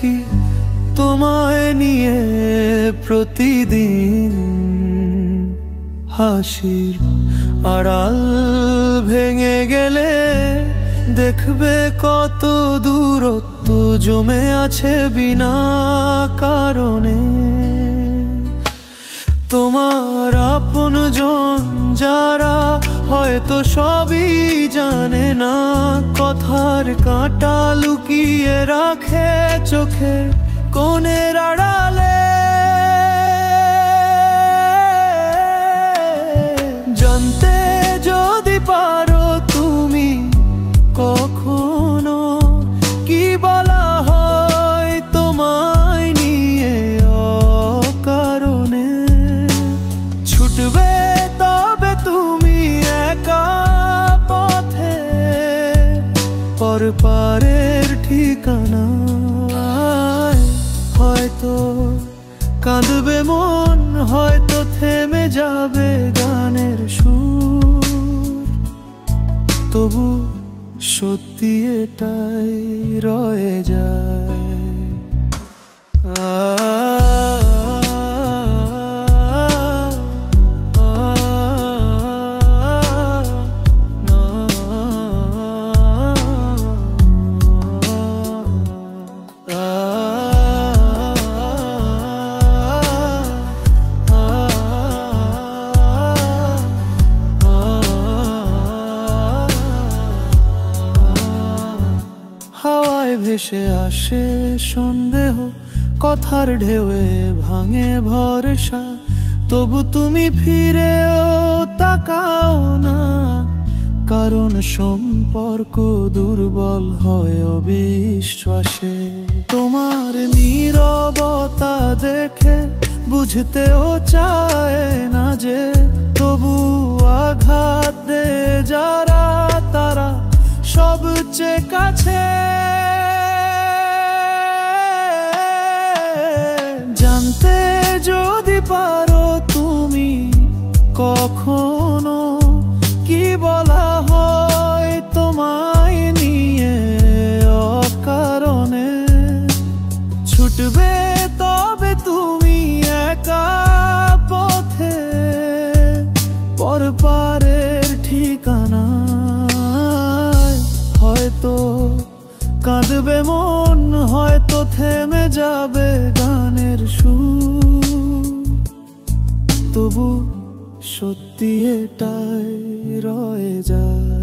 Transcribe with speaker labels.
Speaker 1: দেখি তোমায় নিয়ে প্রতিদিন। হাসির আড়াল ভেঙে গেলে দেখবে কত দূরত্ব জমে আছে বিনা কারণে। তোমার আপনজন যারা হয়তো সবই জানে না, কথার কাঁটা লুকিয়ে রাখে চোখে কোণের আড়ালে। জানতে যদি পারো তুমি কখনো কি বলা হয় তোমায় নিয়ে অকারণে। ছুটবে তবে তুমি একা পথে, পরপারের ঠিকানায়। হয়তো কাঁদবে মন, হয়তো থেমে যাবে গানের সুর, তবু সত্যি এটাই রয়ে যায়। হাওয়ায় ভেসে আসে সন্দেহ, কথার ঢেউয়ে ভাঙে ভরসা, তবু তুমি ফিরেও তাকাও না। কারণ সম্পর্ক দুর্বল হয় অবিশ্বাসে। তোমার নীরবতা দেখে বুঝতেও চায় না যে, তবু আঘাত দে যারা তারা সবচেয়ে কাছে। জানতে যদি পারো তুমি কখনো কি বলা হয় তোমায় নিয়ে অকারণে। ছুটবে তবে তুমি একা পথে, পরপারের ঠিকানা। হয়তো কাঁদবে মন, হয়তো থেমে যাবে গানের সুর, তবু সত্যি এটাই রয়ে যায়।